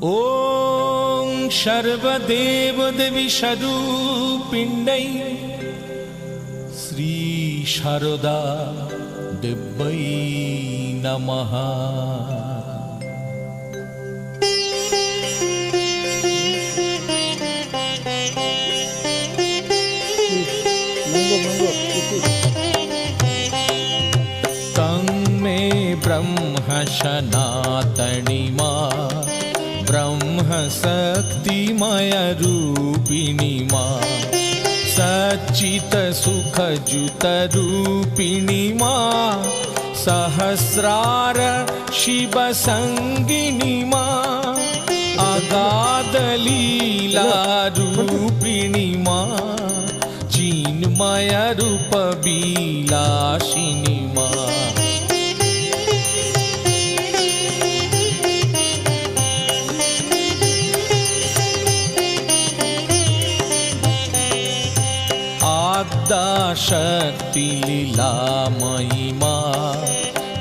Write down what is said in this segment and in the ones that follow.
ॐ सर्वदेवदेवीशरूपिण्यै श्री शारदा देव्यै नमः। तं मे ब्रह्म सनातनी मां ब्रह्म शक्तिमय रूपिणी मां सच्चित सुख जुत रूपिणी मां सहस्रार शिव संगिनी मां अगाध लीला रूपिणी मां चिन्मय रूप विलासिनी मां। शक्ति लीलामयी मां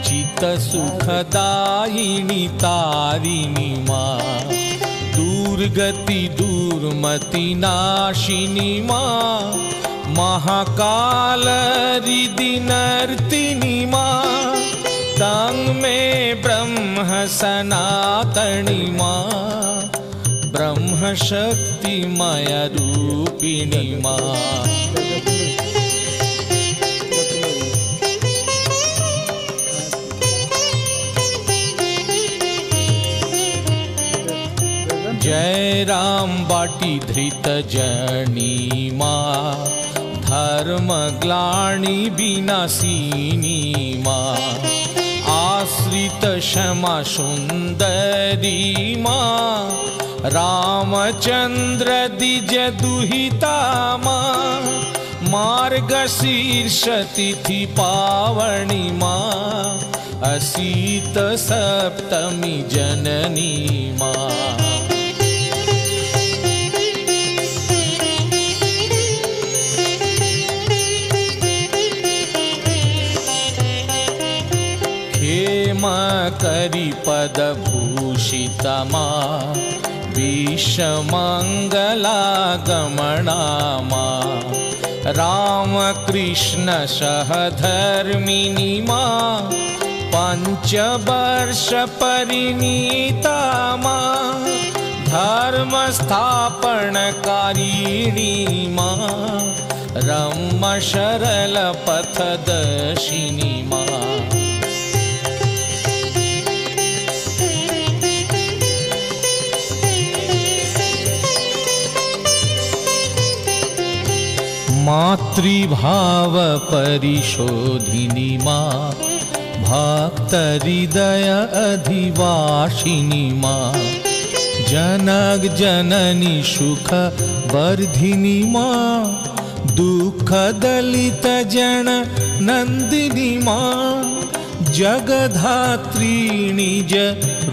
चित्त सुखदायिनी तारिणी मां दुर्गति दुर्मति नाशिनी मां महाकाल रिदि नर्तिनी मां तं मे ब्रह्म सनातनी मां ब्रह्म शक्तिमय रूपिणी मां। जय राम बाटी धृत जनी मां धर्म ग्लानि विनाशिनी मां आश्रित क्षमा सुंदरी मां रामचंद्र द्विज दुहिता मां मार्गशीर्ष तिथि पावनी मां असीत सप्तमी जननी मां। करी पद भूषित मां विश्वमंगला गमना मां राम कृष्ण सहधर्मिणी मां पंचवर्ष परिणीता मां धर्म स्थापनकारिणी मां रम शरल पथदर्शिनी मां। मातृभाव परिशोधिनी मां भक्त हृदय अधिवासिनी मां जनक जननी सुख वर्धिनी मां दुख दलित जन नंदिनी मां जगधात्री निज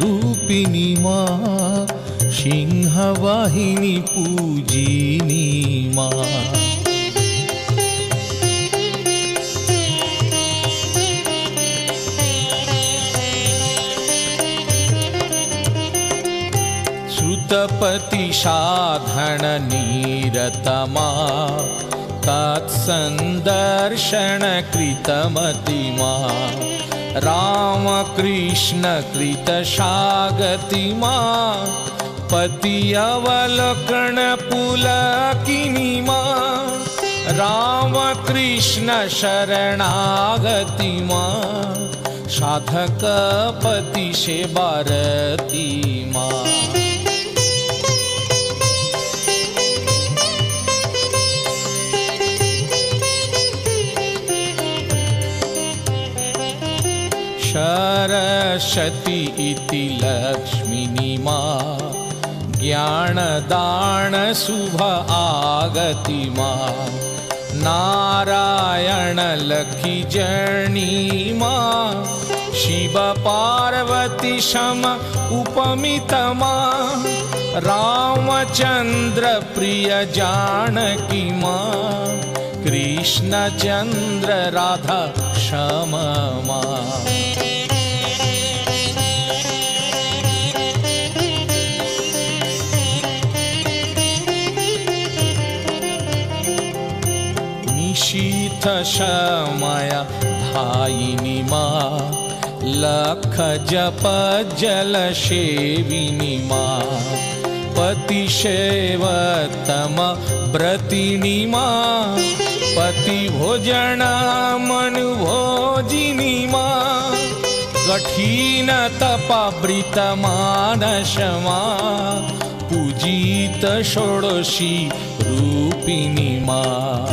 रूपिणी मां सिंहवाहिनी पूजिनी मां। श्रुतपति साधन निरतमा तत्संदर्शन कृतमति मां राम कृष्ण कृत सागति मां पति अवलोकन पुलकिनी मां राम कृष्ण शरणागति मां साधक पति सेवारती मां। सरस्वती इति लक्ष्मिनी मां ज्ञानदान शुभ आगति मां नारायण लखी जनी मां शिव पार्वती सम उपमित मां रामचंद्र प्रिय जानकी मां कृष्ण चंद्र राधा श्याम मां। शमया धायिनी माँ, लख जप जल सेविनी माँ, पति सेवतम व्रतिनी माँ, पति भोजन मन भोजिनी माँ, कठिन तपावृत मानस माँ, पूजित षोडशी रूपिणी माँ।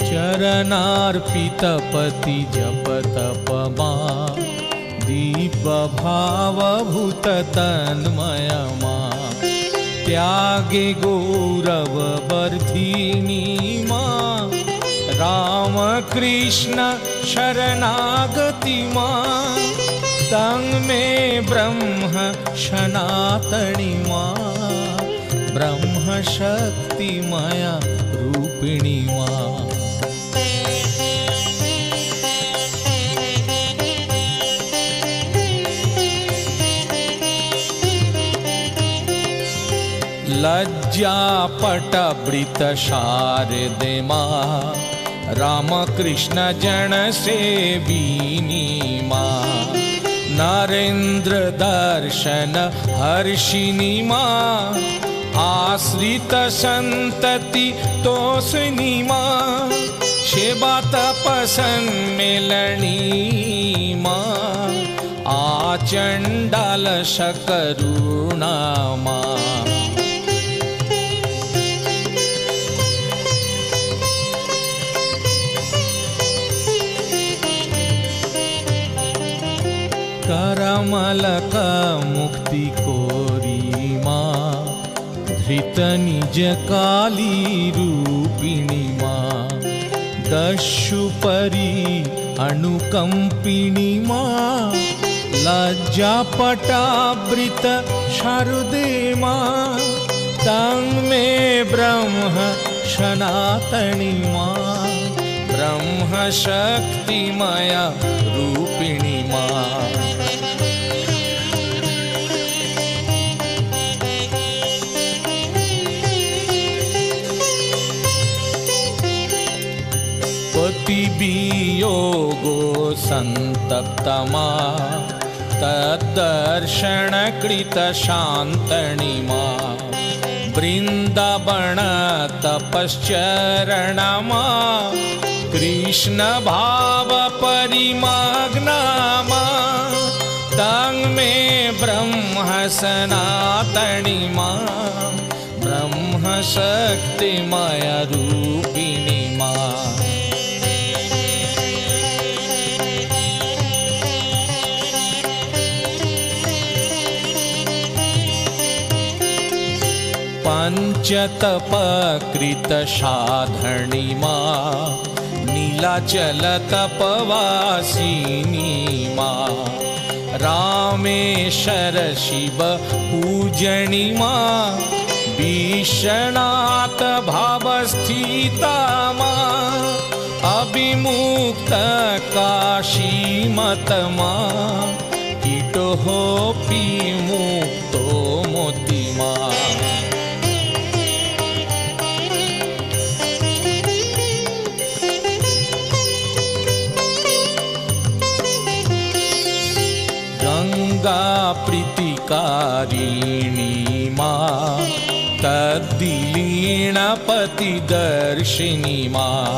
चरणार्पित पति जप तप माँ, दीप भावभूत तन्मय माँ, त्यागे गौरव वर्धिनी माँ, राम कृष्ण शरणागति माँ, तंग में ब्रह्म सनातनी माँ, ब्रह्म शक्ति माया रूपिणी माँ। लज्जापट वृत शारदे माँ, राम कृष्ण जन सेविनी माँ, नरेंद्र दर्शन हर्षिणी माँ, आश्रित संतति तोषिणी माँ, सेवा तपसन मेलनी माँ, आचंडाल सकरुणा माँ। करमलक मुक्ति कोरी माँ, धृत निज काली रूपिणी माँ, दस्युपरि अनुकंपिनी माँ, लज्जापटावृत शारदे माँ, तंग में ब्रह्म सनातनी माँ, ब्रह्म शक्ति माया रूपिणी माँ। पति वियोगो संतप्ता माँ, तद्दर्शन कृत शांतनी माँ, वृंदावन तपश्चरण माँ, कृष्ण भाव परिमग्ना माँ, तंग में ब्रह्म सनातनी माँ, ब्रह्म शक्ति माया रूपिणी माँ। पंचतपकृत साधनी माँ, नीलाचल तपवासिनी माँ, रामेश्वर शिव पूजनी माँ, विश्वनाथ भावस्थिता माँ, अभिमुक्त काशीमत माँ, कीटो होपि मुक्तो मोति माँ। गंगा प्रीतिकारिणी माँ, तद्दिलीनपति दर्शिनी माँ,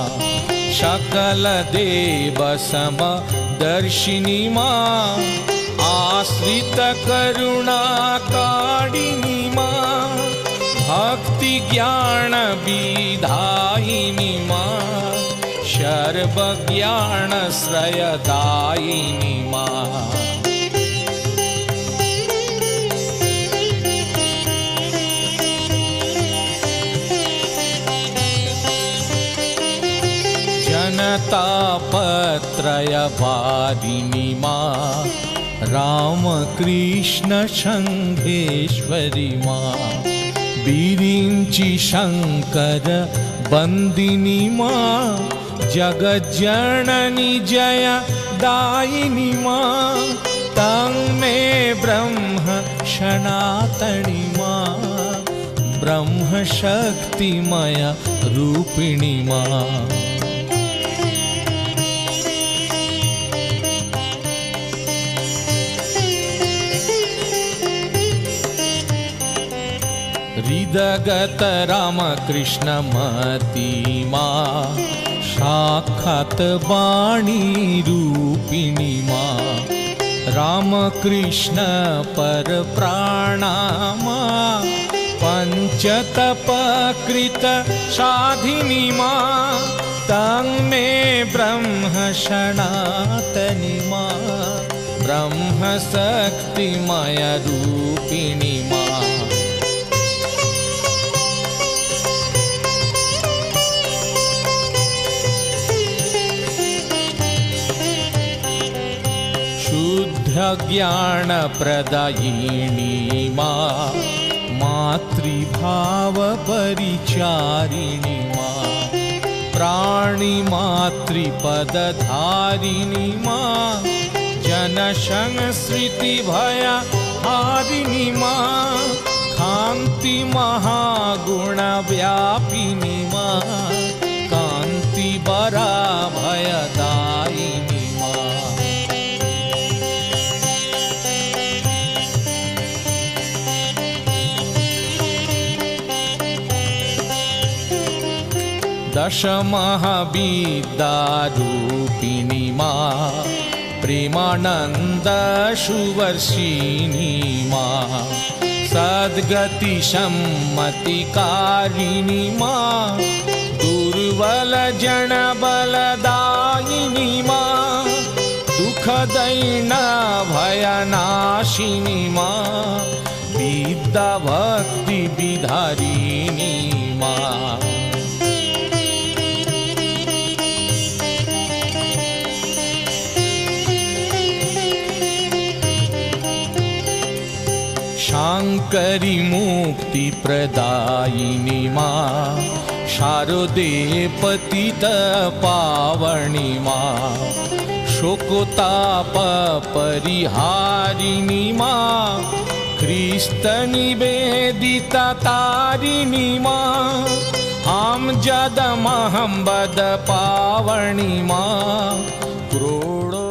सकल देव सम दर्शिनी माँ, आश्रित करुणा कारिणी माँ, भक्ति ज्ञान विधायिनी माँ, सर्व ज्ञान श्रयदायिनी माँ। जनतापत्रय वारिणी माँ, राम कृष्ण संघेश्वरी माँ, विरिंची शंकर बंदिनी माँ, जगज्जननी जय दायिनी माँ, तं मे ब्रह्म सनातनी मा ब्रह्म शक्तिमय रूपिणी मा हृदगत रामकृष्ण मती मा साक्षात् वाणी रूपिणी मा रामकृष्ण पर प्राणामा पंचतपकृत साधिनी मा तं मे ब्रह्म सनातनी मा ब्रह्म शक्तिमय रूपिणी मा शुद्ध ज्ञान प्रदायिनी मा मातृभाव परिचारिणी मा प्राणी मातृपदधारिणी मा जन संस्कृति भय हारिणी मा कांति महागुण व्यापिनी मा कांति बरा भयदायिनी मा दश महाविद्यारूपिणी मा प्रेमानंद सुवर्षिणी मा सद्गति सम्मतिकारिणी मा दुर्बल जन बलदायिनी मा दुख दैन भयनाशिनी मा विद्या भक्ति विधारिणी मा शांकरी मुक्ति प्रदायिनी मा शारदे पतित पावनी मा शोकोताप परिहारिणी मा ख्रिस्त निवेदिता तारिणी मा हम जद महम्बद पावनी मा क्रोड़